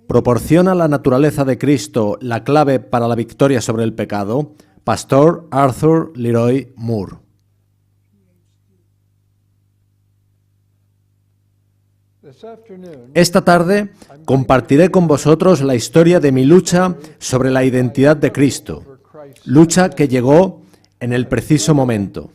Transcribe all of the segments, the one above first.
¿Proporciona la naturaleza de Cristo la clave para la victoria sobre el pecado? Pastor Arthur Leroy Moore. Esta tarde compartiré con vosotros la historia de mi lucha sobre la identidad de Cristo, lucha que llegó en el preciso momento.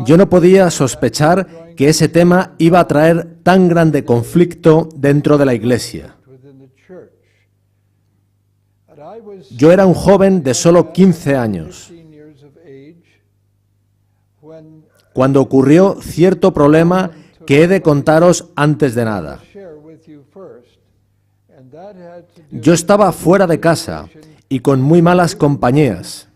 Yo no podía sospechar que ese tema iba a traer tan grande conflicto dentro de la Iglesia. Yo era un joven de solo 15 años cuando ocurrió cierto problema que he de contaros antes de nada. Yo estaba fuera de casa y con muy malas compañías.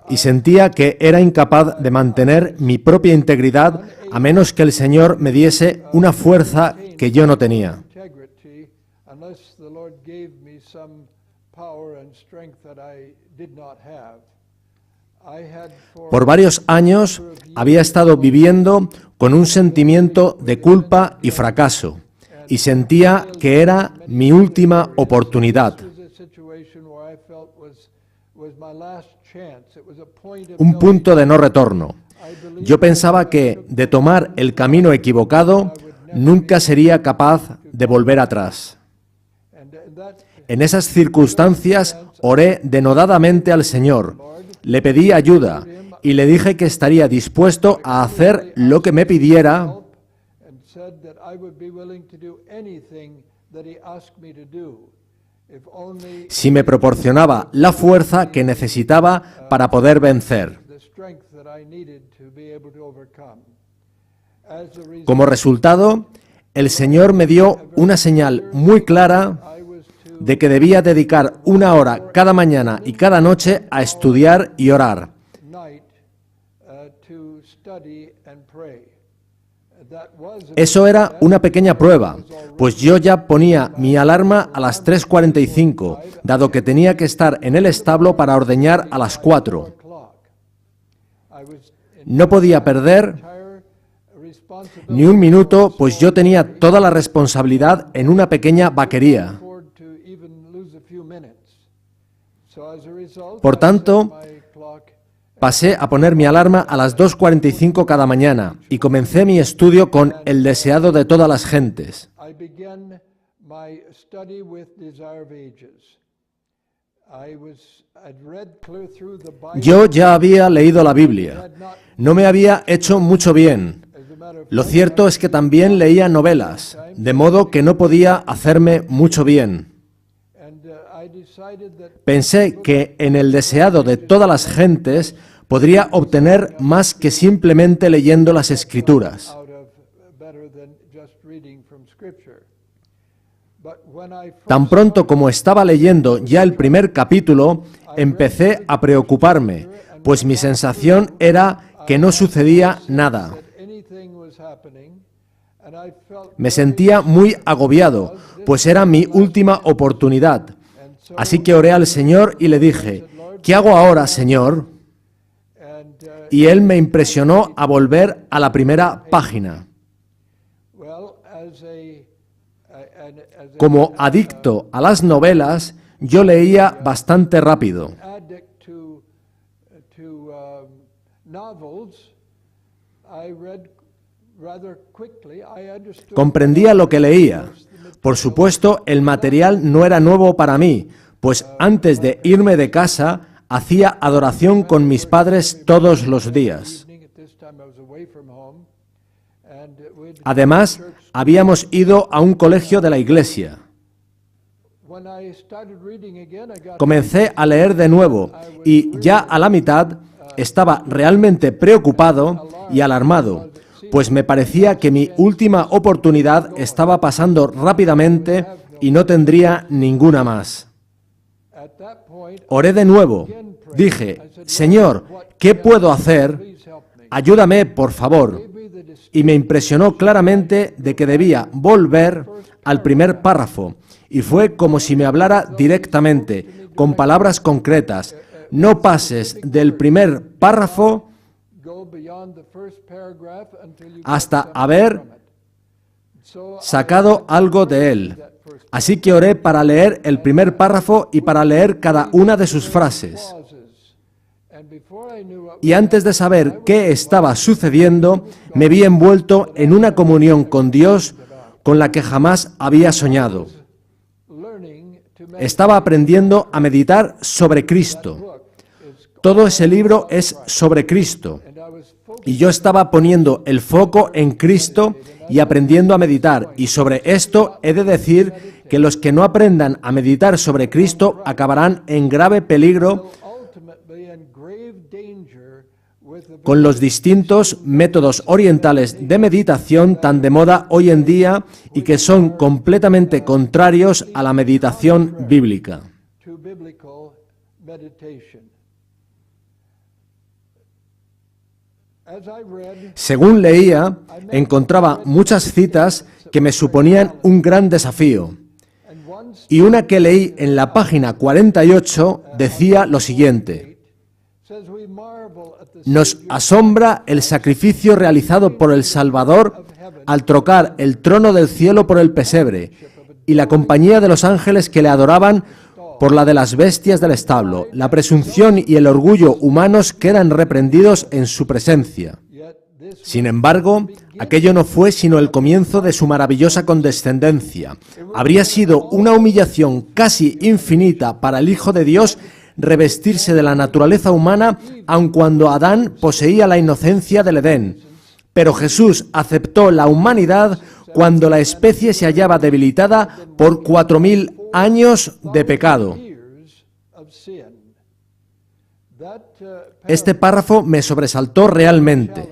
Y sentía que era incapaz de mantener mi propia integridad a menos que el Señor me diese una fuerza que yo no tenía. Por varios años había estado viviendo con un sentimiento de culpa y fracaso, y sentía que era mi última oportunidad. Un punto de no retorno. Yo pensaba que, de tomar el camino equivocado, nunca sería capaz de volver atrás. En esas circunstancias, oré denodadamente al Señor, le pedí ayuda y le dije que estaría dispuesto a hacer lo que me pidiera si me proporcionaba la fuerza que necesitaba para poder vencer. Como resultado, el Señor me dio una señal muy clara de que debía dedicar 1 hora cada mañana y cada noche a estudiar y orar. Eso era una pequeña prueba, pues yo ya ponía mi alarma a las 3:45, dado que tenía que estar en el establo para ordeñar a las 4. No podía perder ni un minuto, pues yo tenía toda la responsabilidad en una pequeña vaquería. Por tanto, pasé a poner mi alarma a las 2:45 cada mañana y comencé mi estudio con el deseado de todas las gentes. Yo ya había leído la Biblia. No me había hecho mucho bien. Lo cierto es que también leía novelas, de modo que no podía hacerme mucho bien. Pensé que en el deseado de todas las gentes podría obtener más que simplemente leyendo las Escrituras. Tan pronto como estaba leyendo ya el primer capítulo, empecé a preocuparme, pues mi sensación era que no sucedía nada. Me sentía muy agobiado, pues era mi última oportunidad. Así que oré al Señor y le dije, ¿qué hago ahora, Señor? Y Él me impresionó a volver a la primera página. Como adicto a las novelas, yo leía bastante rápido. Comprendía lo que leía. Por supuesto, el material no era nuevo para mí, pues antes de irme de casa, hacía adoración con mis padres todos los días. Además, habíamos ido a un colegio de la iglesia. Comencé a leer de nuevo y ya a la mitad estaba realmente preocupado y alarmado, pues me parecía que mi última oportunidad estaba pasando rápidamente y no tendría ninguna más. Oré de nuevo. Dije, Señor, ¿qué puedo hacer? Ayúdame, por favor. Y me impresionó claramente de que debía volver al primer párrafo. Y fue como si me hablara directamente, con palabras concretas. No pases del primer párrafo hasta haber sacado algo de él. Así que oré para leer el primer párrafo y para leer cada una de sus frases. Y antes de saber qué estaba sucediendo, me vi envuelto en una comunión con Dios con la que jamás había soñado. Estaba aprendiendo a meditar sobre Cristo. Todo ese libro es sobre Cristo. Y yo estaba poniendo el foco en Cristo y aprendiendo a meditar. Y sobre esto he de decir que los que no aprendan a meditar sobre Cristo acabarán en grave peligro con los distintos métodos orientales de meditación tan de moda hoy en día y que son completamente contrarios a la meditación bíblica. Según leía, encontraba muchas citas que me suponían un gran desafío. Y una que leí en la página 48 decía lo siguiente: nos asombra el sacrificio realizado por el Salvador al trocar el trono del cielo por el pesebre y la compañía de los ángeles que le adoraban por la de las bestias del establo. La presunción y el orgullo humanos quedan reprendidos en su presencia. Sin embargo, aquello no fue sino el comienzo de su maravillosa condescendencia. Habría sido una humillación casi infinita para el Hijo de Dios revestirse de la naturaleza humana, aun cuando Adán poseía la inocencia del Edén. Pero Jesús aceptó la humanidad cuando la especie se hallaba debilitada por 4000 años de pecado. Este párrafo me sobresaltó realmente.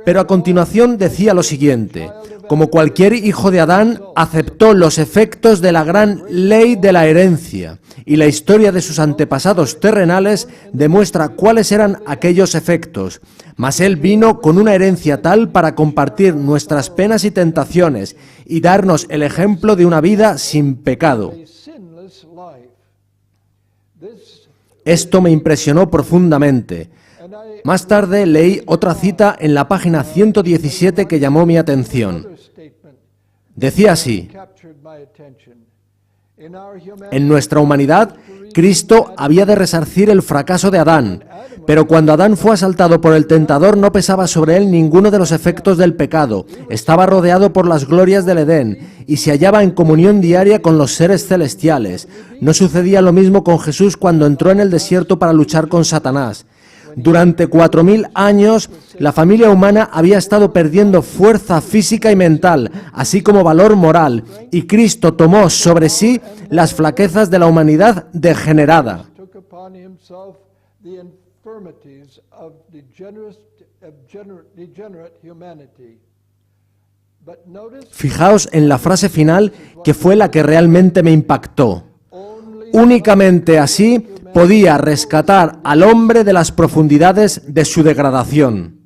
Pero a continuación decía lo siguiente: como cualquier hijo de Adán, aceptó los efectos de la gran ley de la herencia, y la historia de sus antepasados terrenales demuestra cuáles eran aquellos efectos. Mas él vino con una herencia tal para compartir nuestras penas y tentaciones y darnos el ejemplo de una vida sin pecado. Esto me impresionó profundamente. Más tarde leí otra cita en la página 117 que llamó mi atención. Decía así: en nuestra humanidad, Cristo había de resarcir el fracaso de Adán, pero cuando Adán fue asaltado por el tentador no pesaba sobre él ninguno de los efectos del pecado, estaba rodeado por las glorias del Edén y se hallaba en comunión diaria con los seres celestiales. No sucedía lo mismo con Jesús cuando entró en el desierto para luchar con Satanás. Durante 4000 años, la familia humana había estado perdiendo fuerza física y mental, así como valor moral, y Cristo tomó sobre sí las flaquezas de la humanidad degenerada. Fijaos en la frase final, que fue la que realmente me impactó. Únicamente así podía rescatar al hombre de las profundidades de su degradación.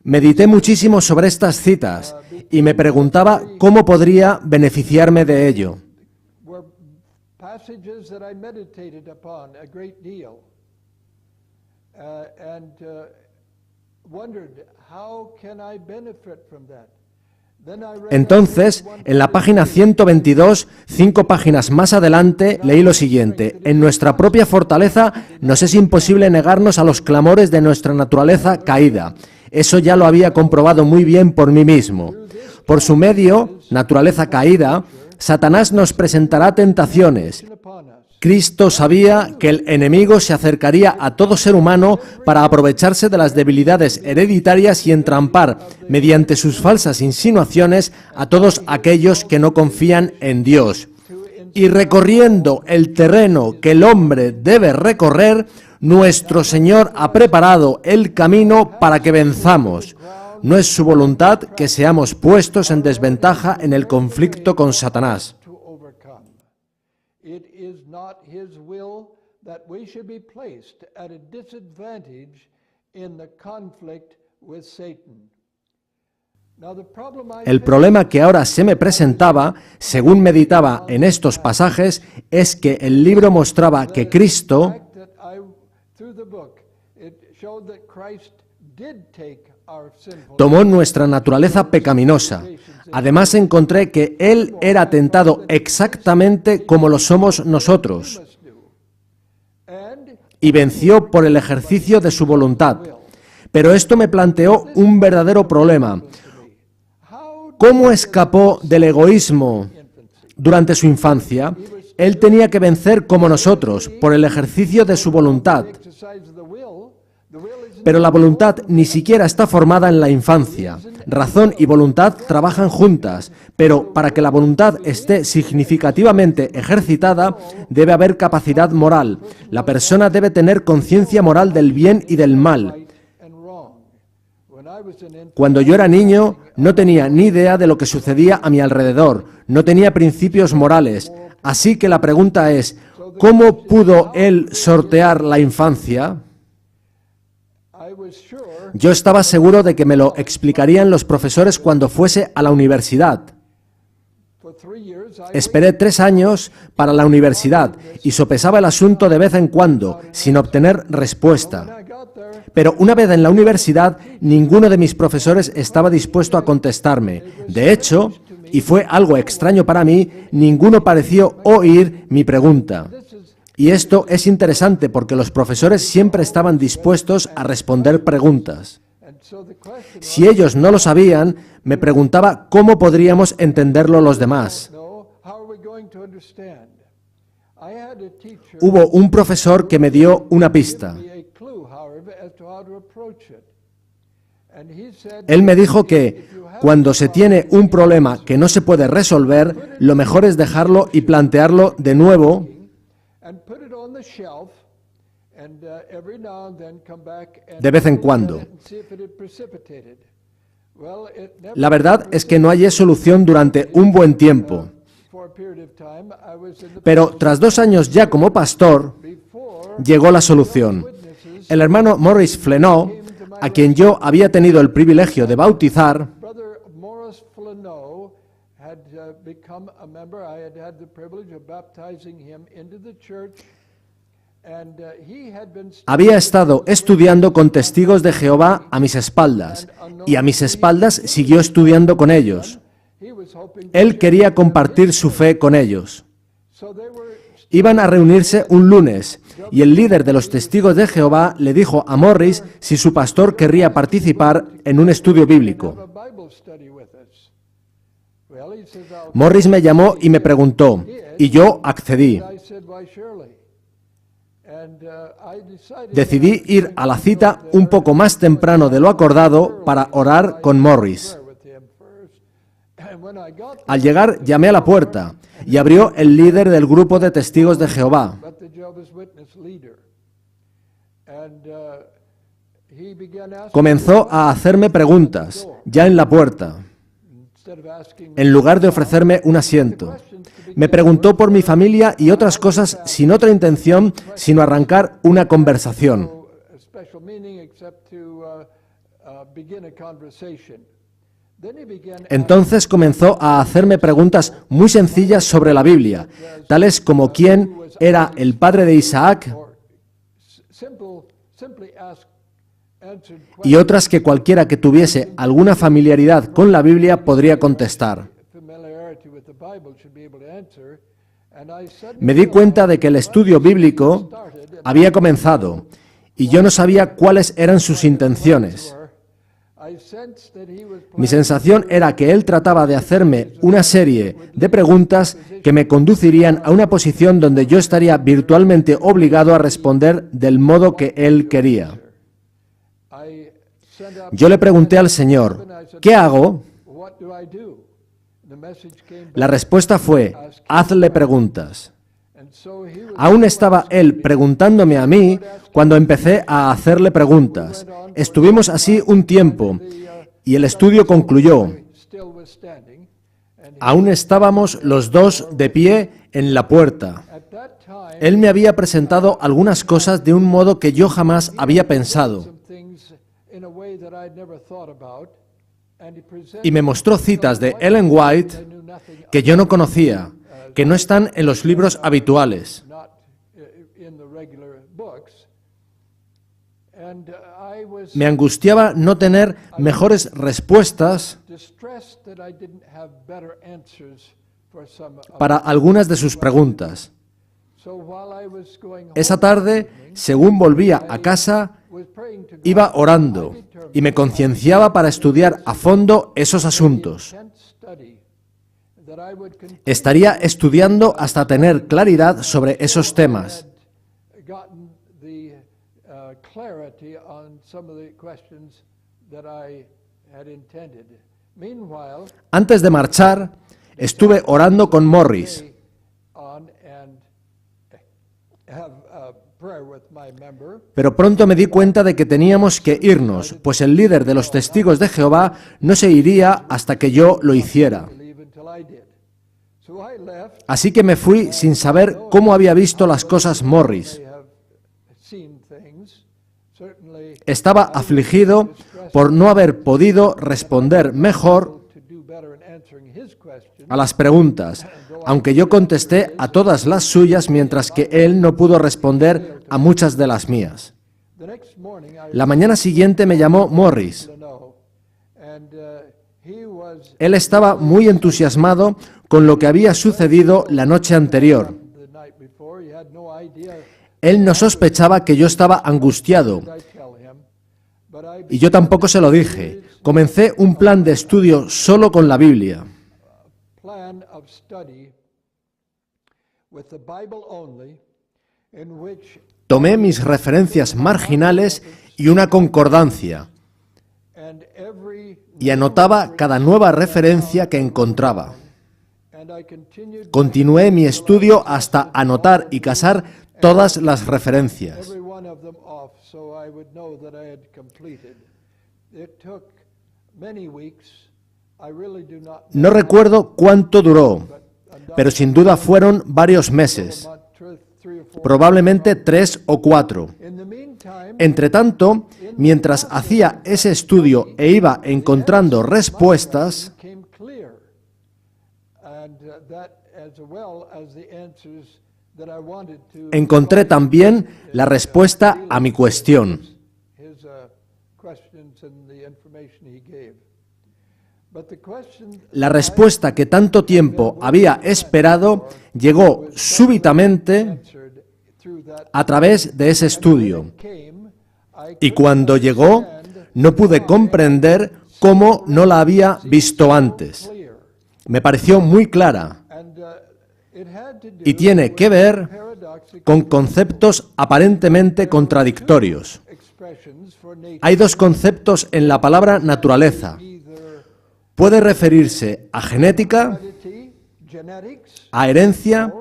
Medité muchísimo sobre estas citas y me preguntaba cómo podría beneficiarme de ello. Entonces, en la página 122, 5 páginas más adelante, leí lo siguiente: en nuestra propia fortaleza nos es imposible negarnos a los clamores de nuestra naturaleza caída. Eso ya lo había comprobado muy bien por mí mismo. Por su medio, naturaleza caída, Satanás nos presentará tentaciones. Cristo sabía que el enemigo se acercaría a todo ser humano para aprovecharse de las debilidades hereditarias y entrampar, mediante sus falsas insinuaciones, a todos aquellos que no confían en Dios. Y recorriendo el terreno que el hombre debe recorrer, nuestro Señor ha preparado el camino para que venzamos. No es su voluntad que seamos puestos en desventaja en el conflicto con Satanás. It is not his will that we should be placed at a disadvantage in the conflict with Satan. El problema que ahora se me presentaba, según meditaba en estos pasajes, es que el libro mostraba que Cristo showed that Christ did take our sinful Tomó nuestra naturaleza pecaminosa. Además encontré que Él era tentado exactamente como lo somos nosotros must do, and y venció por el ejercicio de su voluntad. Pero esto me planteó un verdadero problema. how ¿Cómo escapó del egoísmo durante su infancia? Él tenía que vencer como nosotros, por el ejercicio de su voluntad. exercise the will is Pero la voluntad ni siquiera está formada en la infancia. Razón y voluntad trabajan juntas, pero para que la voluntad esté significativamente ejercitada, debe haber capacidad moral. La persona debe tener conciencia moral del bien y del mal. right and wrong. When I was an infant, Cuando yo era niño, no tenía ni idea de lo que sucedía a mi alrededor, no tenía principios morales. Así que la pregunta es, ¿cómo pudo él sortear la infancia? I was sure Yo estaba seguro de que me lo explicarían los profesores cuando fuese a la universidad. for 3 years I Esperé 3 años para la universidad y sopesaba el asunto de vez en cuando, sin obtener respuesta. when I got there, Pero una vez en la universidad, ninguno de mis profesores estaba dispuesto a contestarme. De hecho, y fue algo extraño para mí, ninguno pareció oír mi pregunta. Y esto es interesante porque los profesores siempre estaban dispuestos a responder preguntas. and so the question Si ellos no lo sabían, me preguntaba cómo podríamos entenderlo los demás. no, how are we going to understand? I had a teacher Hubo un profesor que me dio una pista. give me a clue, however, as to how to approach it. And he said, Él me dijo que cuando se tiene un problema que no se puede resolver, lo mejor es dejarlo y plantearlo de nuevo and put it on the shelf, and every now and then come back and de vez en look at cuando. it and see if it had precipitated. Well, it never La verdad es que no hallé solución durante un buen tiempo. for a period of time. I was in the Pero tras 2 años ya como pastor, before llegó la solución. El hermano Maurice Fleneaux, a quien yo había tenido el privilegio de bautizar, Brother Morris Flanneau had become a member. I had had the privilege of baptizing him into the church, and he had been había estado estudiando con testigos de Jehová a mis espaldas, y a mis espaldas siguió estudiando con ellos. he was hoping. Él quería compartir su fe con ellos. So they were Iban a reunirse un lunes, y el líder de los testigos de Jehová le dijo a Morris si su pastor querría participar en un estudio bíblico. have a Bible study with us. Well, he says, I'll Morris me llamó y me preguntó, y yo accedí. I said, why, surely. And I decided Decidí ir a la cita un poco más temprano de lo acordado para orar con Morris. with him first. And when I got there, Al llegar, llamé a la puerta y abrió el líder del grupo de testigos de Jehová. but the Jehovah's Witness leader. And he began asking, Comenzó a hacerme preguntas, ya en la puerta, instead of asking en lugar de ofrecerme un asiento. Me preguntó por mi familia y otras cosas sin otra intención, sino arrancar una conversación. a special meaning except to begin a conversation. Then he began Entonces comenzó a hacerme preguntas muy sencillas sobre la Biblia, tales como quién era el padre de Isaac simply answered y otras que cualquiera que tuviese alguna familiaridad con la Biblia podría contestar. familiarity with the Bible should be able to answer. And I suddenly Me di cuenta de que el estudio bíblico había comenzado y yo no sabía cuáles eran sus intenciones. I sensed that he was Mi sensación era que él trataba de hacerme una serie de preguntas que me conducirían a una posición donde yo estaría virtualmente obligado a responder del modo que él quería. I sent up, Yo le pregunté al Señor, ¿qué hago? what do I do? The message came La back, respuesta fue, hazle preguntas. and so he was Aún estaba él preguntándome a mí cuando empecé a hacerle preguntas. Estuvimos así un tiempo y el estudio concluyó. still was standing, and Aún estábamos los dos de pie en la puerta. at that time Él me había presentado algunas cosas de un modo que yo jamás había pensado some things in a way that I'd never thought about, and he presented y me mostró citas de Ellen White I knew nothing que yo no conocía, que no están en los libros habituales. not in the regular books. And I was Me angustiaba no tener mejores respuestas distressed that I didn't have better answers for some of para algunas de sus preguntas. So while I was going home Esa tarde, según volvía a casa, was praying to God, iba orando y me concienciaba para estudiar a fondo esos asuntos. intense study, that I would continue Estaría estudiando hasta tener claridad sobre esos temas. gotten the clarity on some of the questions that I had intended. Meanwhile, Antes de marchar, estuve orando con Morris. stay on and have a prayer with my member. Pero pronto me di cuenta de que teníamos que irnos, pues el líder de los testigos de Jehová no se iría hasta que yo lo hiciera. Leave until I did. So I left. Así que me fui sin saber cómo había visto las cosas Morris. I have seen things. Certainly Estaba afligido por no haber podido responder mejor to do better in answering his question. a las preguntas, aunque yo contesté a todas las suyas mientras que él no pudo responder a muchas de las mías. The next morning I La mañana siguiente me llamó Morris. to know, and he was Él estaba muy entusiasmado con lo que había sucedido la noche anterior. the night before. He had no idea Él no sospechaba que yo estaba angustiado, what I tell him, but I y yo tampoco se lo dije. Comencé un plan de estudio solo con la Biblia. plan of study with the Bible only, in which Tomé mis referencias marginales y una concordancia, and every y anotaba cada nueva referencia que encontraba. and I continued Continué mi estudio hasta anotar y casar todas las referencias. every one of them off so I would know that I had completed. It took many weeks. I really do not No recuerdo cuánto duró, but pero sin duda fueron varios meses, about 3 or 4. probablemente 3 o 4. In the meantime, Entretanto, mientras hacía ese estudio e iba encontrando respuestas, became clear, and that as well as the answers that I wanted to encontré también la respuesta a mi cuestión. his questions and the information he gave. But the question La respuesta que tanto tiempo había esperado llegó súbitamente answered through that a través de ese estudio. came, I Y cuando llegó, no pude comprender cómo no la había visto antes. clear, Me pareció muy clara and it had to do y tiene que ver paradoxical con conceptos aparentemente contradictorios. expressions for nature, Hay dos conceptos en la palabra naturaleza. either Puede referirse a genética, heredity, genetics, a herencia,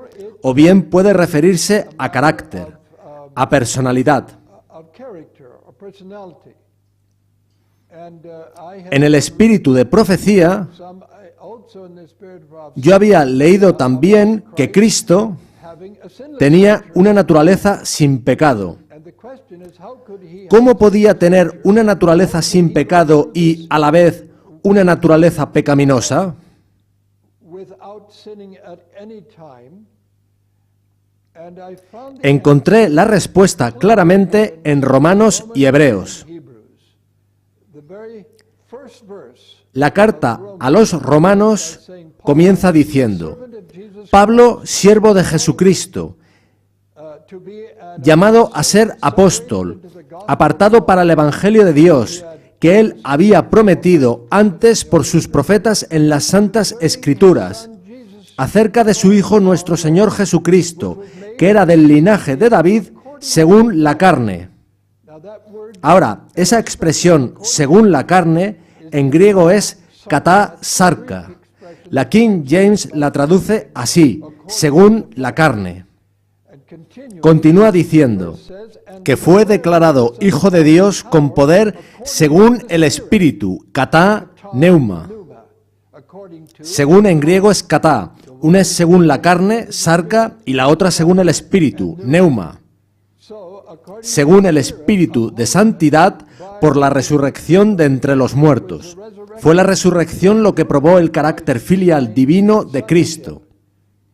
o bien puede referirse a carácter, a personalidad. of character or personality. And I had En el espíritu de profecía, also in the spirit of prophecy, yo había leído también que Cristo having a sinless tenía nature. una naturaleza sin pecado. And the question is, how could he ¿Cómo podía tener una naturaleza sin pecado y, a la vez, una naturaleza pecaminosa? without sinning at any time? And I found Encontré la respuesta claramente en Romanos y Hebreos. Hebrews. The very first verse La carta a los romanos comienza diciendo: servant of Jesus, Pablo, siervo de Jesucristo, to be an llamado a ser apóstol, apartado para el Evangelio de Dios, que él había prometido antes por sus profetas en las Santas Escrituras, acerca de su Hijo nuestro Señor Jesucristo, que era del linaje de David según la carne. Now that word Ahora, esa expresión según la carne en griego es katá sarka. La King James la traduce así, según la carne. and continue Continúa diciendo says, and que fue declarado Hijo de Dios con poder según el Espíritu, katá neuma. pneuma, according to Según en griego es katá, una es según la carne, sarka, y la otra según el Espíritu, neuma. so according Según el Espíritu de santidad por la resurrección de entre los muertos. Fue la resurrección lo que probó el carácter filial divino de Cristo.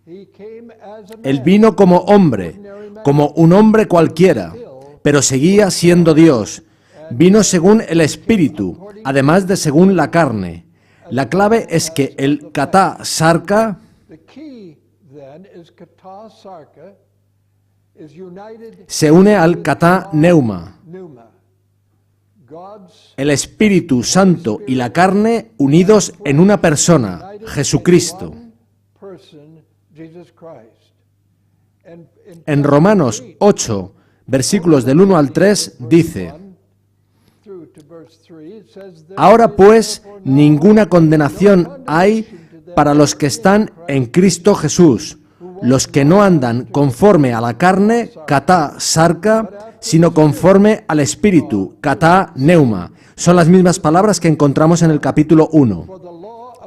he came as a Él man, vino como hombre, como un hombre cualquiera, pero seguía siendo Dios. Vino según el Espíritu, además de según la carne. La clave es que el kata sarka se une al kata neuma. El Espíritu Santo y la carne unidos en una persona, Jesucristo. En Romanos 8, versículos del 1 al 3, dice: Ahora pues, ninguna condenación hay para los que están en Cristo Jesús, los que no andan conforme a la carne, kata sarka, sino conforme al Espíritu, kata neuma. Son las mismas palabras que encontramos en el capítulo 1.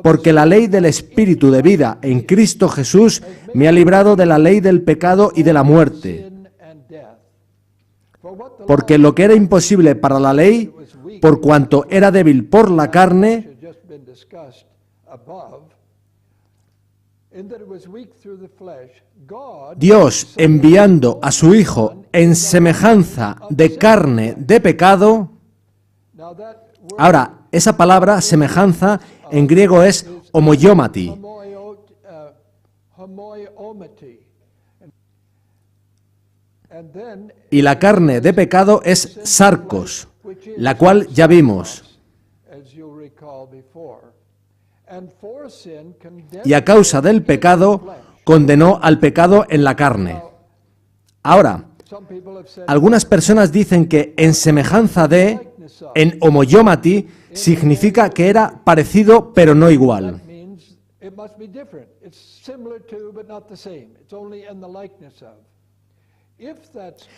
Porque la ley del Espíritu de vida en Cristo Jesús me ha librado de la ley del pecado y de la muerte. Porque lo que era imposible para la ley, por cuanto era débil por la carne, Dios, enviando a su Hijo en semejanza de carne de pecado. Ahora, esa palabra semejanza en griego es homoiomati. Y la carne de pecado es sarcos, la cual ya vimos. Y a causa del pecado, condenó al pecado en la carne. Ahora, algunas personas dicen que en semejanza de, en homoiomati, significa que era parecido pero no igual.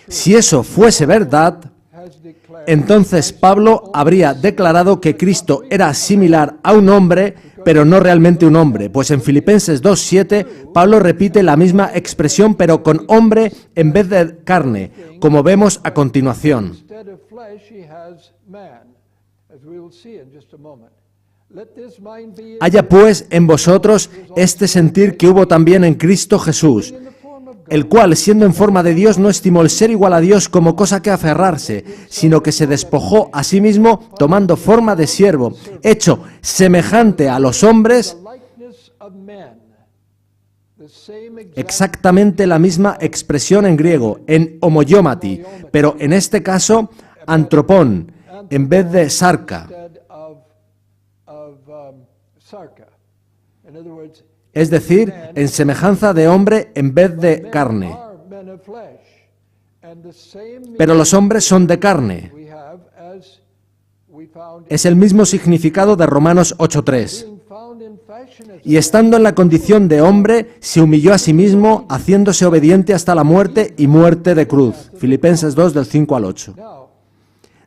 Si eso fuese verdad, entonces Pablo habría declarado que Cristo era similar a un hombre, pero no realmente un hombre, pues en Filipenses 2:7 Pablo repite la misma expresión, pero con hombre en vez de carne, como vemos a continuación. Haya pues en vosotros este sentir que hubo también en Cristo Jesús, el cual, siendo en forma de Dios, no estimó el ser igual a Dios como cosa que aferrarse, sino que se despojó a sí mismo, tomando forma de siervo, hecho semejante a los hombres. Exactamente la misma expresión en griego, en homoiomati, pero en este caso, antropón, en vez de sarka. Es decir, en semejanza de hombre en vez de carne. Pero los hombres son de carne. Es el mismo significado de Romanos 8:3. Y estando en la condición de hombre, se humilló a sí mismo, haciéndose obediente hasta la muerte y muerte de cruz. Filipenses 2, del 5 al 8.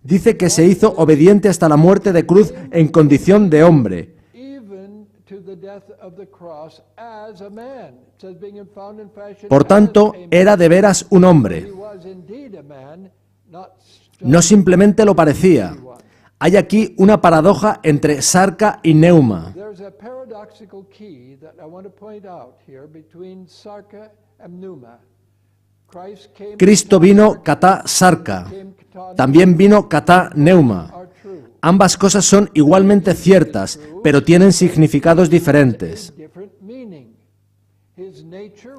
Dice que se hizo obediente hasta la muerte de cruz en condición de hombre. Por tanto, era de veras un hombre. No simplemente lo parecía. Hay aquí una paradoja entre sarka y neuma. Cristo vino kata sarka, también vino kata neuma. Ambas cosas son igualmente ciertas, pero tienen significados diferentes.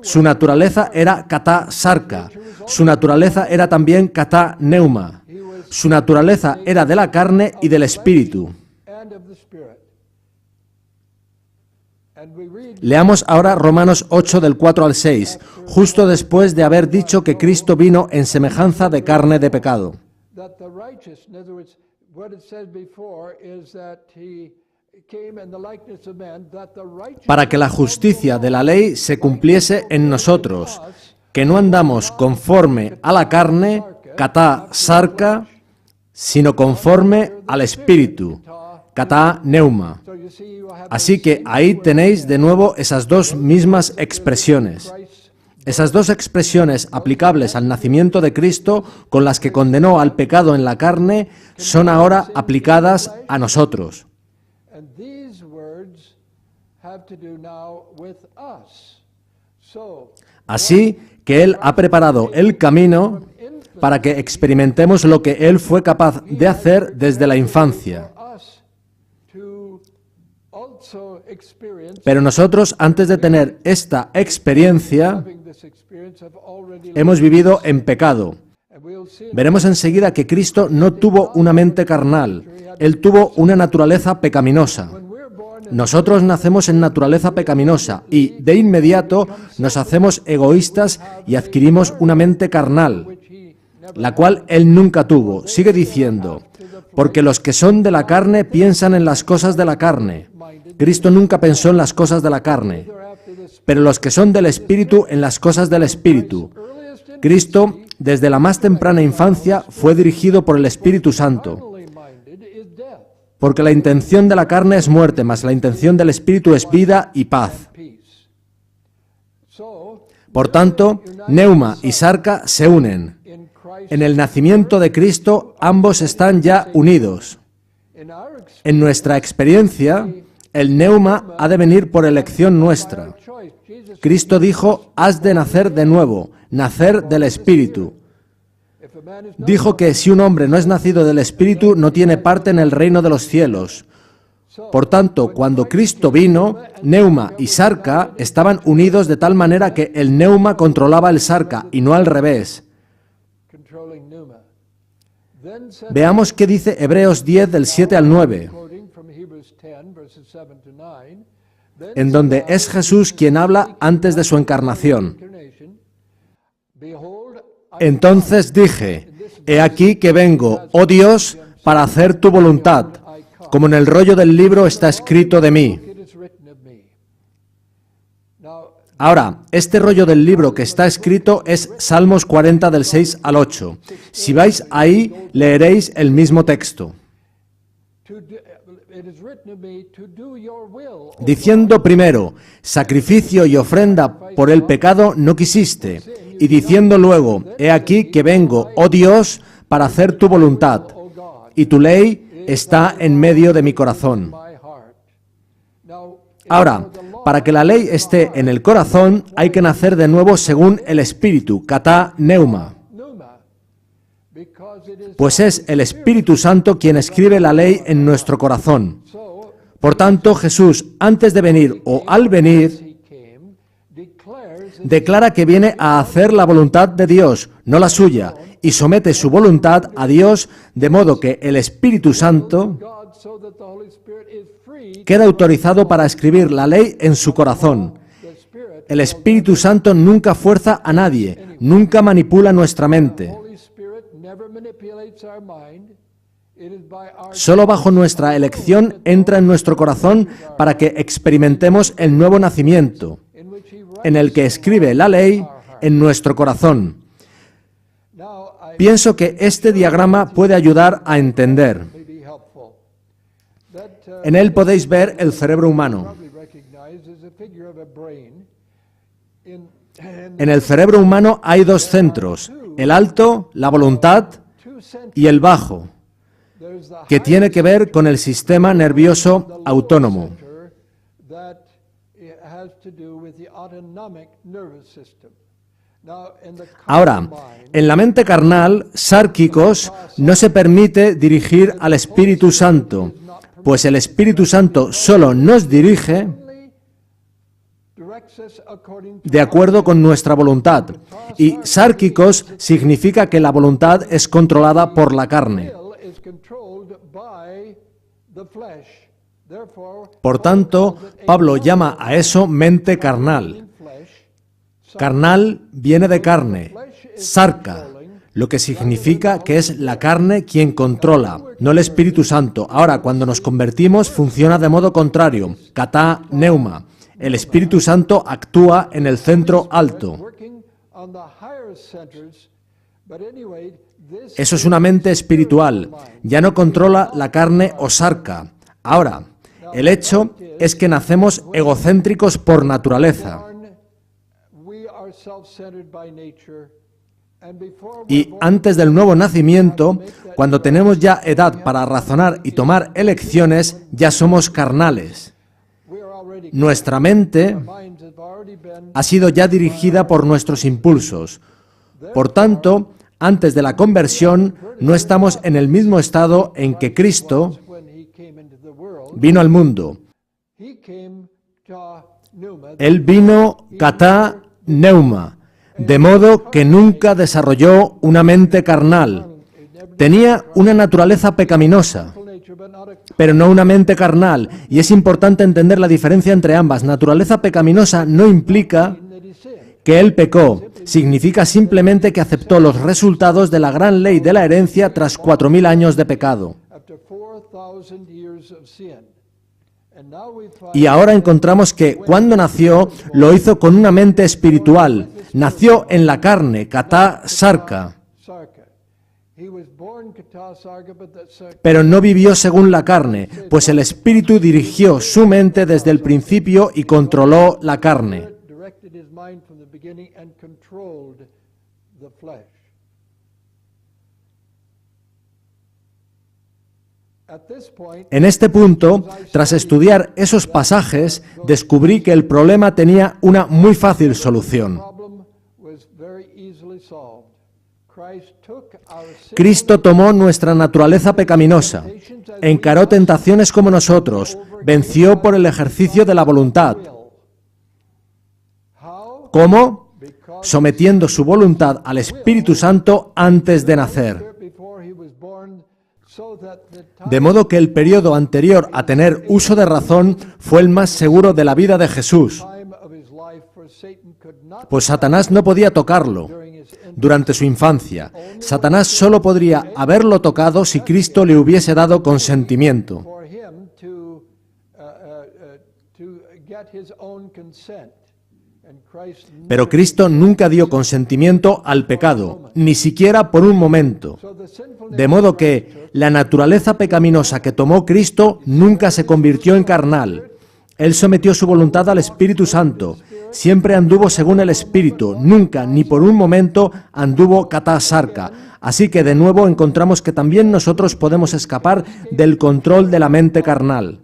Su naturaleza era kata sarka, su naturaleza era también kata neuma. Su naturaleza era de la carne y del espíritu. Leamos ahora Romanos 8 del 4 al 6, justo después de haber dicho que Cristo vino en semejanza de carne de pecado. Para que la justicia de la ley se cumpliese en nosotros, que no andamos conforme a la carne, kata sarka, sino conforme al Espíritu, kata neuma. Así que ahí tenéis de nuevo esas dos mismas expresiones. Esas dos expresiones aplicables al nacimiento de Cristo, con las que condenó al pecado en la carne, son ahora aplicadas a nosotros. Así que Él ha preparado el camino para que experimentemos lo que Él fue capaz de hacer desde la infancia. Pero nosotros, antes de tener esta experiencia, hemos vivido en pecado. Veremos enseguida que Cristo no tuvo una mente carnal, Él tuvo una naturaleza pecaminosa. Nosotros nacemos en naturaleza pecaminosa y de inmediato nos hacemos egoístas y adquirimos una mente carnal, la cual Él nunca tuvo. Sigue diciendo, porque los que son de la carne piensan en las cosas de la carne. Cristo nunca pensó en las cosas de la carne, pero los que son del Espíritu en las cosas del Espíritu. Cristo, desde la más temprana infancia, fue dirigido por el Espíritu Santo. Porque la intención de la carne es muerte, mas la intención del Espíritu es vida y paz. Por tanto, Neuma y Sarca se unen. En el nacimiento de Cristo, ambos están ya unidos. En nuestra experiencia, el Neuma ha de venir por elección nuestra. Cristo dijo, has de nacer de nuevo, nacer del Espíritu. Dijo que si un hombre no es nacido del Espíritu, no tiene parte en el reino de los cielos. Por tanto, cuando Cristo vino, Neuma y Sarca estaban unidos de tal manera que el Neuma controlaba el Sarca y no al revés. Veamos qué dice Hebreos 10 del 7 al 9, en donde es Jesús quien habla antes de su encarnación. Entonces dije, he aquí que vengo, oh Dios, para hacer tu voluntad, como en el rollo del libro está escrito de mí. Ahora, este rollo del libro que está escrito es Salmos 40 del 6 al 8. Si vais ahí, leeréis el mismo texto. Diciendo primero, sacrificio y ofrenda por el pecado no quisiste, y diciendo luego, he aquí que vengo, oh Dios, para hacer tu voluntad, y tu ley está en medio de mi corazón. Ahora, para que la ley esté en el corazón, hay que nacer de nuevo según el Espíritu, katá neuma. Pues es el Espíritu Santo quien escribe la ley en nuestro corazón. Por tanto, Jesús, antes de venir o al venir, declara que viene a hacer la voluntad de Dios, no la suya, y somete su voluntad a Dios, de modo que el Espíritu Santo queda autorizado para escribir la ley en su corazón. El Espíritu Santo nunca fuerza a nadie, nunca manipula nuestra mente. Solo bajo nuestra elección entra en nuestro corazón para que experimentemos el nuevo nacimiento, en el que escribe la ley en nuestro corazón. Pienso que este diagrama puede ayudar a entender. En él podéis ver el cerebro humano. En el cerebro humano hay dos centros, el alto, la voluntad, y el bajo, que tiene que ver con el sistema nervioso autónomo. Ahora, en la mente carnal, sárquicos, no se permite dirigir al Espíritu Santo, pues el Espíritu Santo solo nos dirige de acuerdo con nuestra voluntad. Y sárquicos significa que la voluntad es controlada por la carne. Por tanto, Pablo llama a eso mente carnal. Carnal viene de carne, sarca, lo que significa que es la carne quien controla, no el Espíritu Santo. Ahora, cuando nos convertimos, funciona de modo contrario, katá neuma. El Espíritu Santo actúa en el centro alto. Eso es una mente espiritual, ya no controla la carne o sarca. Ahora, el hecho es que nacemos egocéntricos por naturaleza. Y antes del nuevo nacimiento, cuando tenemos ya edad para razonar y tomar elecciones, ya somos carnales. Nuestra mente ha sido ya dirigida por nuestros impulsos. Por tanto, antes de la conversión, no estamos en el mismo estado en que Cristo vino al mundo. Él vino kata pneuma, de modo que nunca desarrolló una mente carnal. Tenía una naturaleza pecaminosa, pero no una mente carnal, y es importante entender la diferencia entre ambas. Naturaleza pecaminosa no implica que él pecó, significa simplemente que aceptó los resultados de la gran ley de la herencia tras 4000 años de pecado. Y ahora encontramos que cuando nació, lo hizo con una mente espiritual. Nació en la carne, kata sarka. Pero no vivió según la carne, pues el Espíritu dirigió su mente desde el principio y controló la carne. En este punto, tras estudiar esos pasajes, descubrí que el problema tenía una muy fácil solución. Cristo tomó nuestra naturaleza pecaminosa, encaró tentaciones como nosotros, venció por el ejercicio de la voluntad. ¿Cómo? Sometiendo su voluntad al Espíritu Santo antes de nacer. De modo que el periodo anterior a tener uso de razón fue el más seguro de la vida de Jesús, pues Satanás no podía tocarlo durante su infancia. Satanás solo podría haberlo tocado si Cristo le hubiese dado consentimiento. Pero Cristo nunca dio consentimiento al pecado, ni siquiera por un momento. De modo que la naturaleza pecaminosa que tomó Cristo nunca se convirtió en carnal. Él sometió su voluntad al Espíritu Santo. Siempre anduvo según el Espíritu, nunca, ni por un momento, anduvo kata sarka. Así que de nuevo encontramos que también nosotros podemos escapar del control de la mente carnal.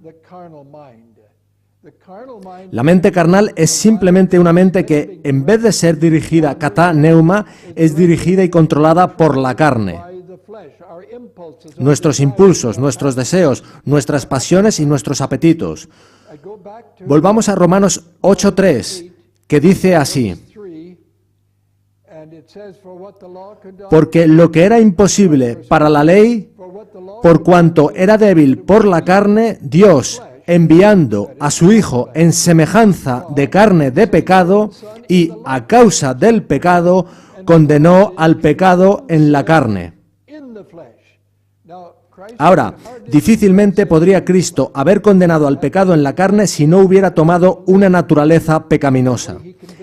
La mente carnal es simplemente una mente que, en vez de ser dirigida kata pneuma, es dirigida y controlada por la carne. Nuestros impulsos, nuestros deseos, nuestras pasiones y nuestros apetitos. Volvamos a Romanos 8:3, que dice así: porque lo que era imposible para la ley, por cuanto era débil por la carne, Dios, enviando a su Hijo en semejanza de carne de pecado, y a causa del pecado, condenó al pecado en la carne. Ahora, difícilmente podría Cristo haber condenado al pecado en la carne si no hubiera tomado una naturaleza pecaminosa.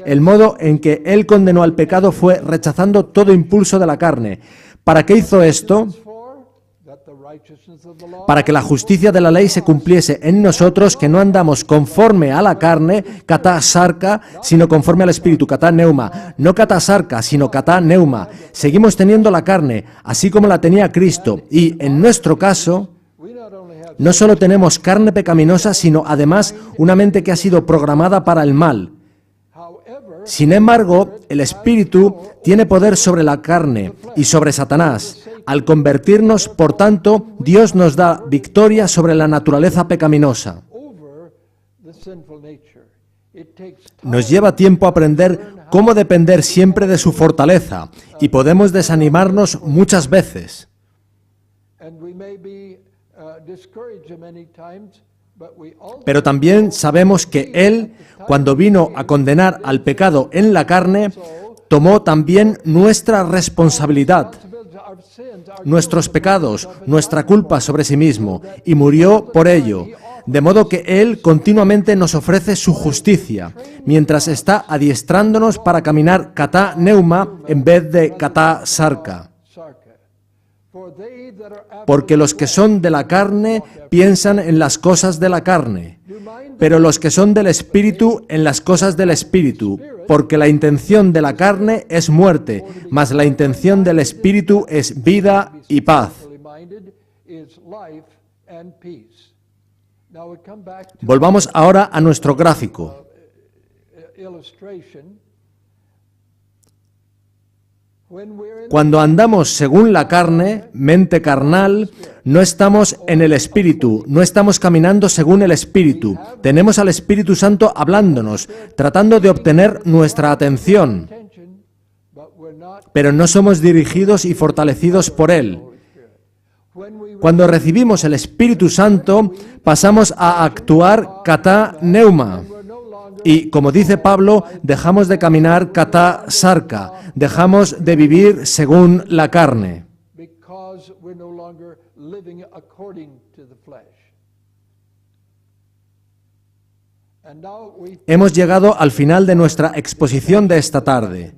El modo en que Él condenó al pecado fue rechazando todo impulso de la carne. ¿Para qué hizo esto? Para que la justicia de la ley se cumpliese en nosotros, que no andamos conforme a la carne, kata sarka, sino conforme al Espíritu, kata pneuma. No kata sarka, sino kata pneuma. Seguimos teniendo la carne, así como la tenía Cristo, y en nuestro caso, no solo tenemos carne pecaminosa, sino además una mente que ha sido programada para el mal. Sin embargo, el Espíritu tiene poder sobre la carne y sobre Satanás. Al convertirnos, por tanto, Dios nos da victoria sobre la naturaleza pecaminosa. Nos lleva tiempo aprender cómo depender siempre de su fortaleza, y podemos desanimarnos muchas veces. Pero también sabemos que Él, cuando vino a condenar al pecado en la carne, tomó también nuestra responsabilidad, nuestros pecados, nuestra culpa sobre sí mismo, y murió por ello, de modo que Él continuamente nos ofrece su justicia, mientras está adiestrándonos para caminar kata pneuma en vez de kata sarka. Porque los que son de la carne piensan en las cosas de la carne, pero los que son del Espíritu en las cosas del Espíritu, porque la intención de la carne es muerte, mas la intención del Espíritu es vida y paz. Volvamos ahora a nuestro gráfico. Cuando andamos según la carne, mente carnal, no estamos en el Espíritu, no estamos caminando según el Espíritu. Tenemos al Espíritu Santo hablándonos, tratando de obtener nuestra atención, pero no somos dirigidos y fortalecidos por Él. Cuando recibimos el Espíritu Santo, pasamos a actuar kata neuma. Y, como dice Pablo, dejamos de caminar kata sarka, dejamos de vivir según la carne. Hemos llegado al final de nuestra exposición de esta tarde.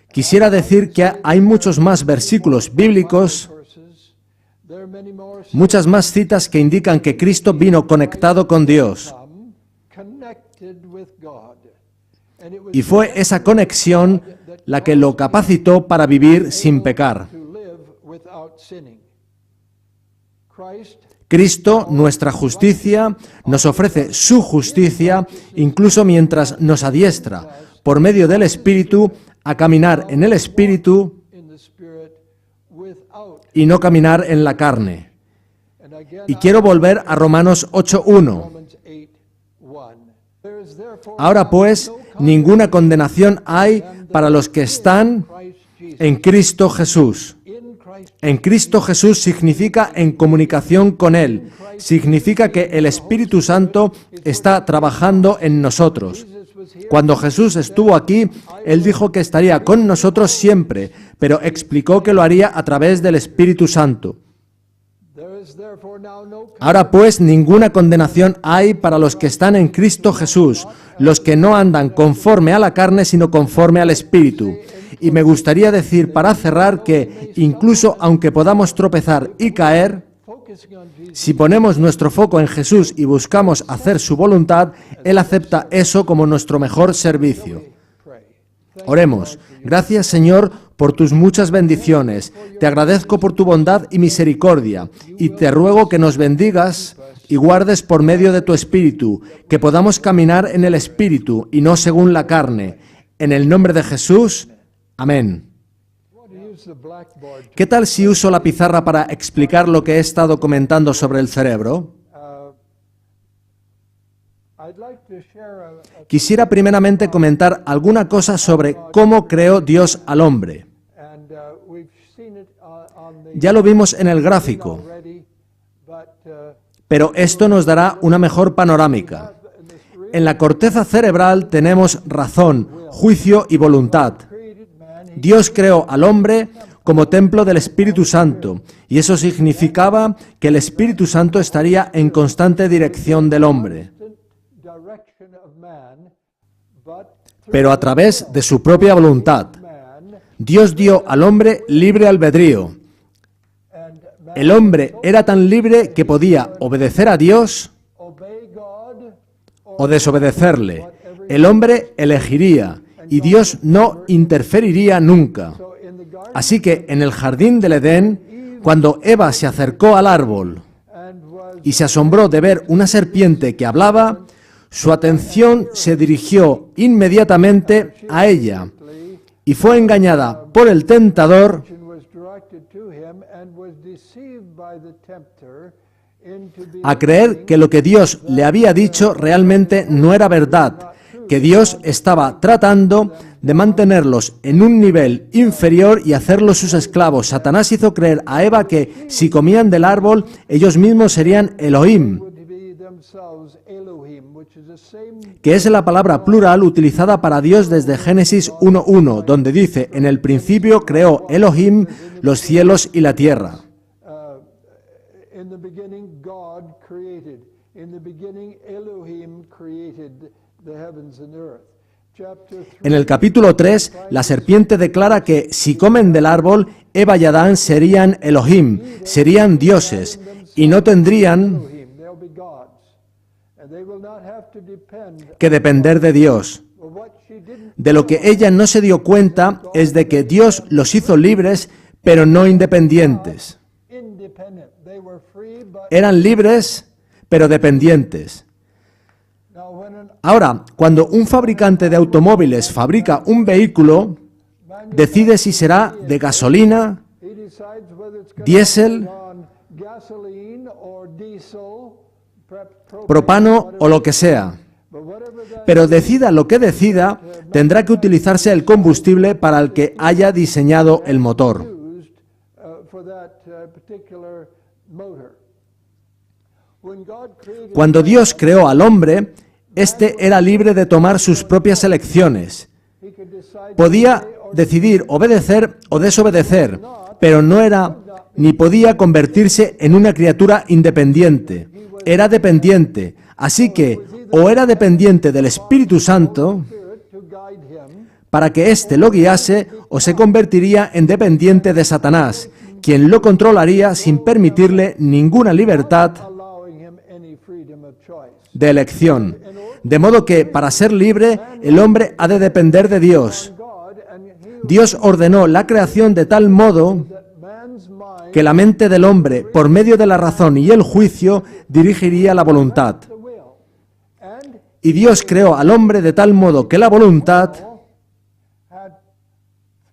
Quisiera decir que hay muchos más versículos bíblicos, muchas más citas que indican que Cristo vino conectado con Dios. Y fue esa conexión la que lo capacitó para vivir sin pecar. Cristo, nuestra justicia, nos ofrece su justicia, incluso mientras nos adiestra, por medio del Espíritu, a caminar en el Espíritu y no caminar en la carne. Y quiero volver a Romanos 8:1. Ahora pues, ninguna condenación hay para los que están en Cristo Jesús. En Cristo Jesús significa en comunicación con Él. Significa que el Espíritu Santo está trabajando en nosotros. Cuando Jesús estuvo aquí, Él dijo que estaría con nosotros siempre, pero explicó que lo haría a través del Espíritu Santo. Ahora pues, ninguna condenación hay para los que están en Cristo Jesús, los que no andan conforme a la carne, sino conforme al Espíritu. Y me gustaría decir, para cerrar, que incluso aunque podamos tropezar y caer, si ponemos nuestro foco en Jesús y buscamos hacer su voluntad, Él acepta eso como nuestro mejor servicio. Oremos. Gracias, Señor, por tus muchas bendiciones. Te agradezco por tu bondad y misericordia, y te ruego que nos bendigas y guardes por medio de tu Espíritu, que podamos caminar en el Espíritu y no según la carne. En el nombre de Jesús, amén. ¿Qué tal si uso la pizarra para explicar lo que he estado comentando sobre el cerebro? Quisiera primeramente comentar alguna cosa sobre cómo creó Dios al hombre. Ya lo vimos en el gráfico, pero esto nos dará una mejor panorámica. En la corteza cerebral tenemos razón, juicio y voluntad. Dios creó al hombre como templo del Espíritu Santo, y eso significaba que el Espíritu Santo estaría en constante dirección del hombre, pero a través de su propia voluntad. Dios dio al hombre libre albedrío. El hombre era tan libre que podía obedecer a Dios o desobedecerle. El hombre elegiría y Dios no interferiría nunca. Así que en el jardín del Edén, cuando Eva se acercó al árbol y se asombró de ver una serpiente que hablaba, su atención se dirigió inmediatamente a ella y fue engañada por el tentador a creer que lo que Dios le había dicho realmente no era verdad, que Dios estaba tratando de mantenerlos en un nivel inferior y hacerlos sus esclavos. Satanás hizo creer a Eva que si comían del árbol, ellos mismos serían Elohim, que es la palabra plural utilizada para Dios desde Génesis 1:1, donde dice, en el principio creó Elohim los cielos y la tierra. En el capítulo 3, la serpiente declara que si comen del árbol, Eva y Adán serían Elohim, serían dioses, y no tendrían que depender de Dios. De lo que ella no se dio cuenta es de que Dios los hizo libres, pero no independientes. Eran libres, pero dependientes. Ahora, cuando un fabricante de automóviles fabrica un vehículo, decide si será de gasolina, He decides whether it's going diésel, to run on gasoline or diesel, propano o lo que sea. but whatever that Pero decida lo que decida, tendrá que utilizarse el combustible para el que haya diseñado el motor. used for that particular motor. When God created Cuando Dios creó al hombre, éste era libre de tomar sus propias elecciones. he could decide Podía decidir obedecer o desobedecer, pero no era ni podía convertirse en una criatura independiente. Era dependiente. Así que o era dependiente del Espíritu Santo Spirit to guide him, para que éste lo guiase, o se convertiría en dependiente de Satanás, quien lo controlaría sin permitirle ninguna libertad allowing him any freedom of choice. de elección. De modo que, para ser libre, el hombre ha de depender de Dios. God, and he Dios ordenó la creación de tal modo that man's mind, que la mente del hombre, por medio de la razón y el juicio, dirigiría la voluntad. the will, and Y Dios creó al hombre de tal modo que la voluntad, had,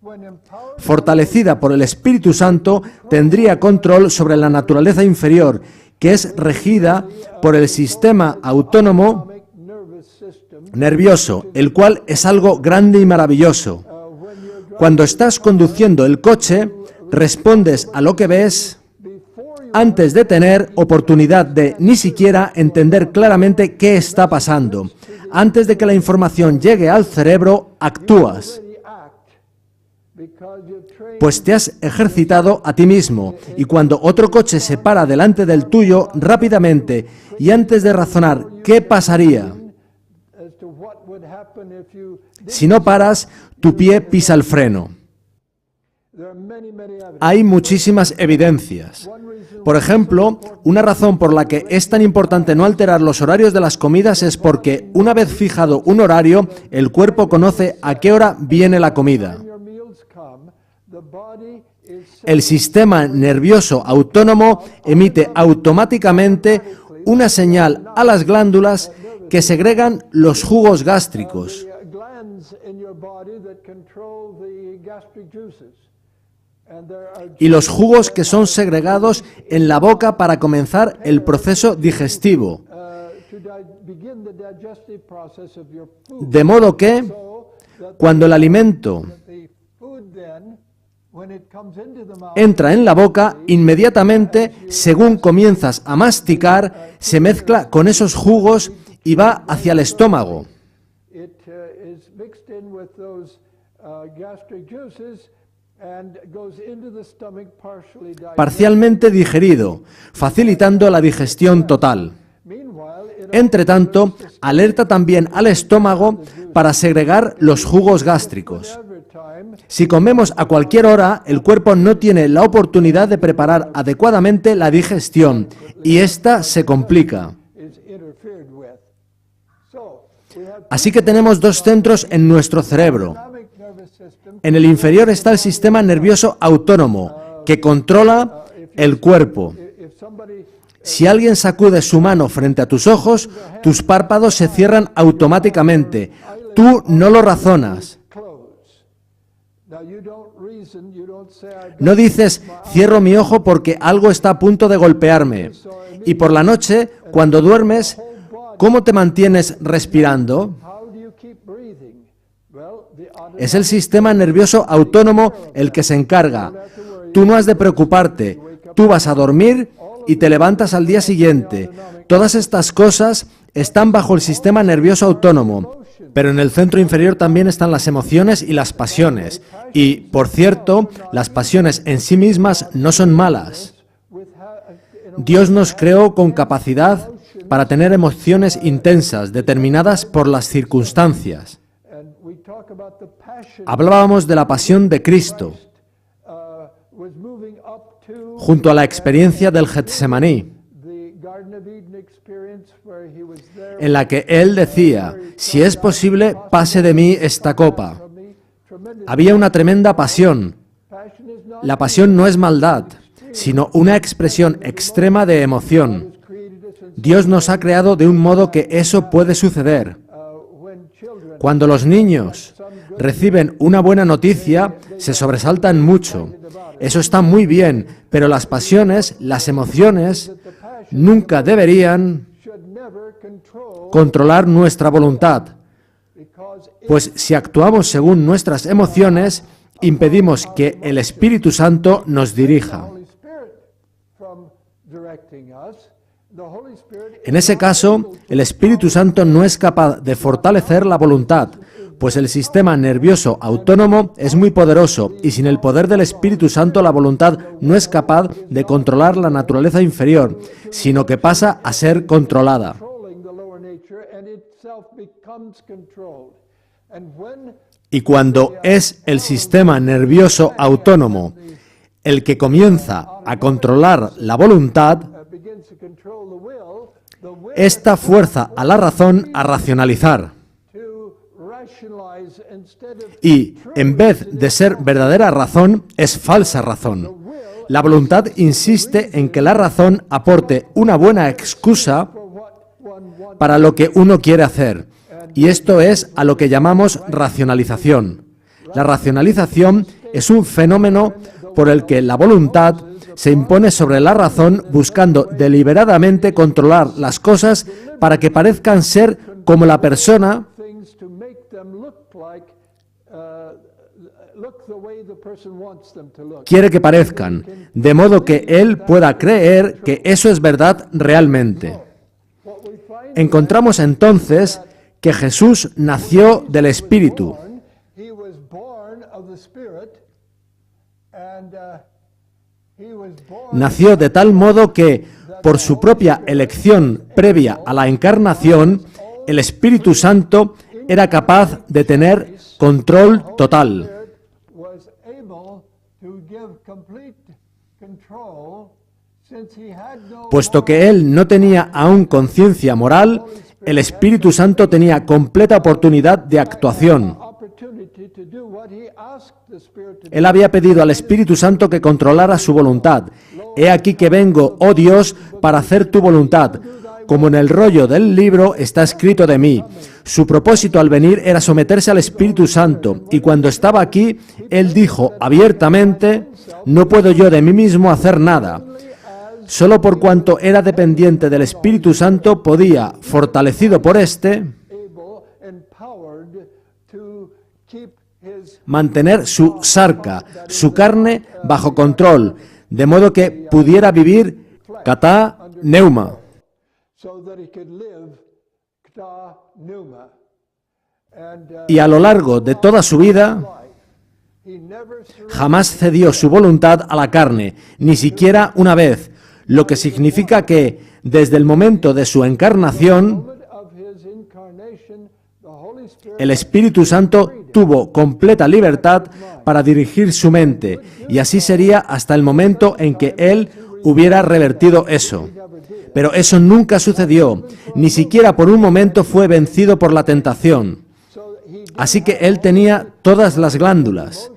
when empowered, fortalecida por el Espíritu Santo, tendría control sobre la naturaleza inferior, que es regida por el sistema autónomo autonomic nervous system, nervioso, el cual es algo grande y maravilloso. when you're Cuando estás conduciendo el coche, respondes a lo que ves before you antes de tener oportunidad de ni siquiera entender claramente qué está pasando. Antes de que la información llegue al cerebro, actúas, already act, because you've trained pues te has ejercitado a ti mismo. Y cuando otro coche se para delante del tuyo, rápidamente y antes de razonar qué pasaría as to what would happen if you did. si no paras, tu pie pisa el freno. There are many evidence. Hay muchísimas evidencias. One reason Por ejemplo, una razón por la que es tan importante no alterar los horarios de las comidas es porque, una vez fijado un horario, el cuerpo conoce a qué hora viene la comida. when your meals come, the body is El sistema nervioso autónomo emite automáticamente una señal a las glándulas que segregan los jugos gástricos. the glands in your body that control the gastric juices. And there are Y los jugos que son segregados en la boca para comenzar el proceso digestivo. begin the digestive process of your food. De modo que, So that cuando el alimento the food then, when it comes into the mouth, entra en la boca, inmediatamente, según comienzas a masticar, se mezcla con esos jugos y va hacia el estómago. it is mixed in with those gastric juices and goes into the stomach partially digested. Parcialmente digerido, facilitando la digestión total. Meanwhile, it Entre tanto, alerta también al estómago para segregar los jugos gástricos. every time Si comemos a cualquier hora, el cuerpo no tiene la oportunidad de preparar adecuadamente la digestión y ésta se complica. is interfered with. So, we have Así que tenemos dos centros en nuestro cerebro. autonomic nervous system. En el inferior está el sistema nervioso autónomo, que controla el cuerpo. If somebody Si alguien sacude su mano frente a tus ojos, tus párpados se cierran automáticamente. Tú no lo razonas. close. Now you don't reason, you don't say I No dices, cierro mi ojo porque algo está a punto de golpearme. Y por la noche, cuando duermes, ¿cómo te mantienes respirando? how do you keep breathing? Well, the Es el sistema nervioso autónomo el que se encarga. Tú no has de preocuparte. Tú vas a dormir y te levantas al día siguiente. Todas estas cosas están bajo el sistema nervioso autónomo. Pero en el centro inferior también están las emociones y las pasiones. Y, por cierto, las pasiones en sí mismas no son malas. Dios nos creó con capacidad para tener emociones intensas, determinadas por las circunstancias. and we talk about the passion Hablábamos de la pasión de Cristo, was moving up to junto a la experiencia del Getsemaní, the Garden of Eden experience where he was there en la que Él decía, si es posible, pase de mí esta copa. from me. Tremendous Había una tremenda pasión. passion is not La pasión no es maldad, sino una expresión extrema de emoción. created us in, Dios nos ha creado de un modo que eso puede suceder. when children Cuando los niños reciben una buena noticia, se sobresaltan mucho. Eso está muy bien, pero las pasiones, las emociones, nunca deberían controlar nuestra voluntad, pues si actuamos según nuestras emociones, impedimos que el Espíritu Santo nos dirija. En ese caso, el Espíritu Santo no es capaz de fortalecer la voluntad, pues el sistema nervioso autónomo es muy poderoso y sin el poder del Espíritu Santo la voluntad no es capaz de controlar la naturaleza inferior, sino que pasa a ser controlada. Y cuando es el sistema nervioso autónomo el que comienza a controlar la voluntad, esta fuerza a la razón a racionalizar. Y, en vez de ser verdadera razón, es falsa razón. La voluntad insiste en que la razón aporte una buena excusa para lo que uno quiere hacer. Y esto es a lo que llamamos racionalización. La racionalización es un fenómeno por el que la voluntad se impone sobre la razón buscando deliberadamente controlar las cosas para que parezcan ser como la persona quiere que parezcan, de modo que él pueda creer que eso es verdad realmente. Encontramos entonces que Jesús nació del Espíritu. Nació de tal modo que, por su propia elección previa a la encarnación, el Espíritu Santo era capaz de tener control total. Puesto que él no tenía aún conciencia moral, el Espíritu Santo tenía completa oportunidad de actuación. Él había pedido al Espíritu Santo que controlara su voluntad. He aquí que vengo, oh Dios, para hacer tu voluntad, como en el rollo del libro está escrito de mí. Su propósito al venir era someterse al Espíritu Santo, y cuando estaba aquí, él dijo abiertamente: no puedo yo de mí mismo hacer nada. Solo por cuanto era dependiente del Espíritu Santo podía, fortalecido por éste, mantener su sarca, su carne, bajo control, de modo que pudiera vivir kata neuma. Y a lo largo de toda su vida, jamás cedió su voluntad a la carne, ni siquiera una vez, lo que significa que, desde el momento de su encarnación, el Espíritu Santo tuvo completa libertad para dirigir su mente, y así sería hasta el momento en que él hubiera revertido eso. Pero eso nunca sucedió, ni siquiera por un momento fue vencido por la tentación. Así que él tenía todas las glándulas,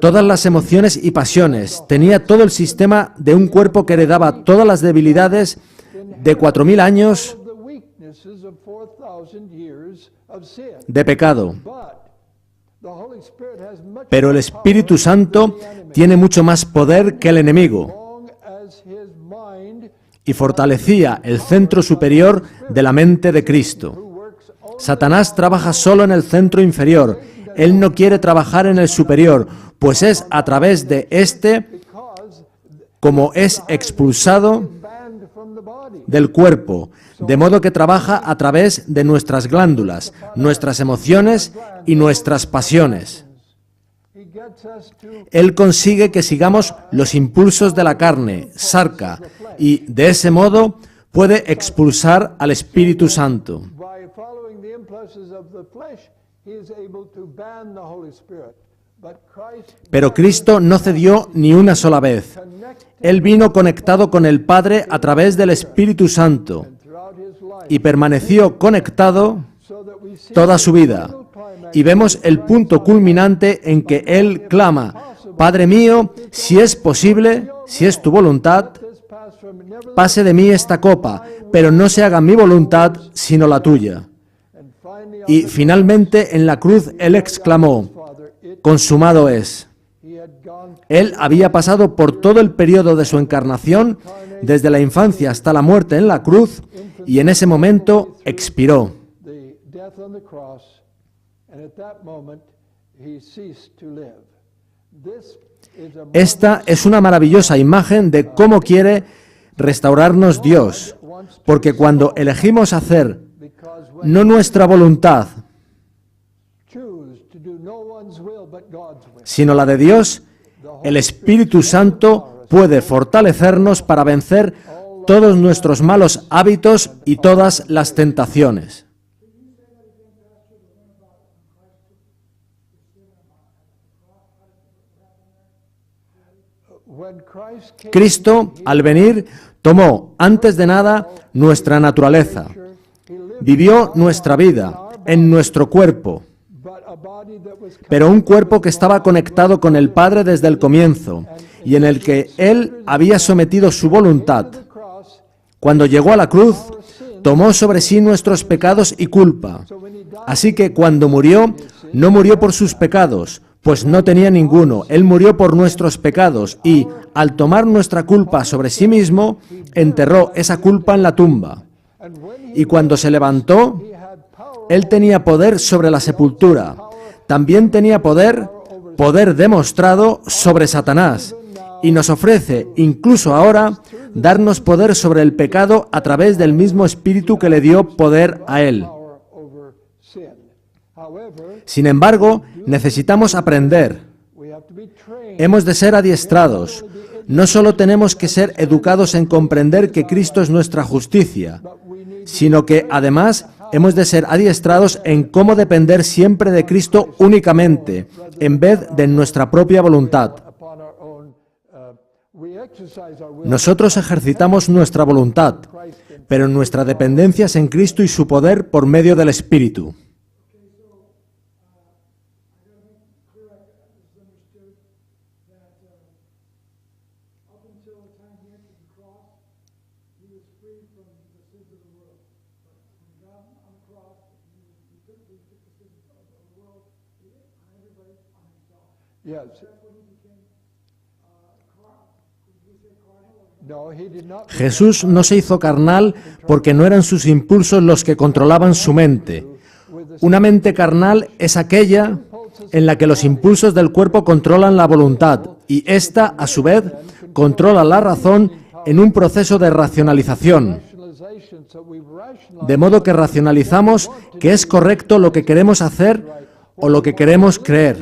todas las emociones y pasiones, tenía todo el sistema de un cuerpo que heredaba todas las debilidades de 4.000 años de pecado. Pero el Espíritu Santo tiene mucho más poder que el enemigo y fortalecía el centro superior de la mente de Cristo. Satanás trabaja solo en el centro inferior. Él no quiere trabajar en el superior, pues es a través de este como es expulsado del cuerpo, de modo que trabaja a través de nuestras glándulas, nuestras emociones y nuestras pasiones. Él consigue que sigamos los impulsos de la carne, sarca, y de ese modo puede expulsar al Espíritu Santo. Pero Cristo no cedió ni una sola vez. Él vino conectado con el Padre a través del Espíritu Santo y permaneció conectado toda su vida. Y vemos el punto culminante en que Él clama: Padre mío, si es posible, si es tu voluntad, pase de mí esta copa, pero no se haga mi voluntad, sino la tuya. Y finalmente en la cruz Él exclamó, consumado es. Él había pasado por todo el periodo de su encarnación, desde la infancia hasta la muerte en la cruz, y en ese momento expiró. Esta es una maravillosa imagen de cómo quiere restaurarnos Dios, porque cuando elegimos hacer no nuestra voluntad, sino la de Dios, el Espíritu Santo puede fortalecernos para vencer todos nuestros malos hábitos y todas las tentaciones. Cristo, al venir, tomó, antes de nada, nuestra naturaleza. Vivió nuestra vida en nuestro cuerpo, pero un cuerpo que estaba conectado con el Padre desde el comienzo y en el que Él había sometido su voluntad. Cuando llegó a la cruz, tomó sobre sí nuestros pecados y culpa. Así que cuando murió, no murió por sus pecados, pues no tenía ninguno. Él murió por nuestros pecados y, al tomar nuestra culpa sobre sí mismo, enterró esa culpa en la tumba. Y cuando se levantó, Él tenía poder sobre la sepultura. También tenía poder demostrado sobre Satanás. Y nos ofrece, incluso ahora, darnos poder sobre el pecado a través del mismo Espíritu que le dio poder a Él. Sin embargo, necesitamos aprender. Hemos de ser adiestrados. No solo tenemos que ser educados en comprender que Cristo es nuestra justicia, sino que, además, hemos de ser adiestrados en cómo depender siempre de Cristo únicamente, en vez de nuestra propia voluntad. Nosotros ejercitamos nuestra voluntad, pero nuestra dependencia es en Cristo y su poder por medio del Espíritu. Jesús no se hizo carnal porque no eran sus impulsos los que controlaban su mente. Una mente carnal es aquella en la que los impulsos del cuerpo controlan la voluntad y ésta, a su vez, controla la razón en un proceso de racionalización. De modo que racionalizamos que es correcto lo que queremos hacer o lo que queremos creer.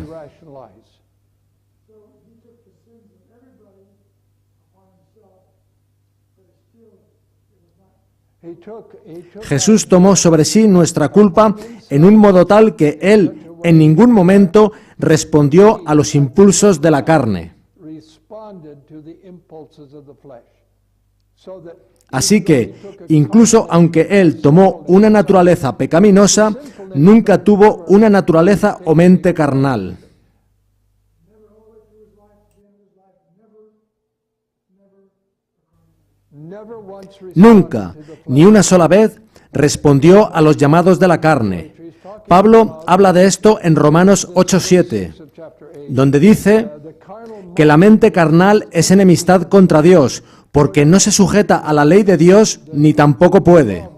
Jesús tomó sobre sí nuestra culpa en un modo tal que Él en ningún momento respondió a los impulsos de la carne. Así que, incluso aunque Él tomó una naturaleza pecaminosa, nunca tuvo una naturaleza o mente carnal. Nunca, ni una sola vez, respondió a los llamados de la carne. Pablo habla de esto en Romanos 8:7, donde dice que la mente carnal es enemistad contra Dios, porque no se sujeta a la ley de Dios ni tampoco puede.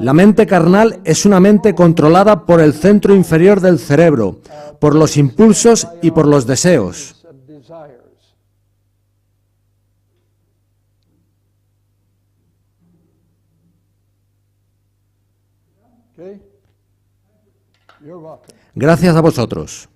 La mente carnal es una mente controlada por el centro inferior del cerebro, por los impulsos y por los deseos. Gracias a vosotros.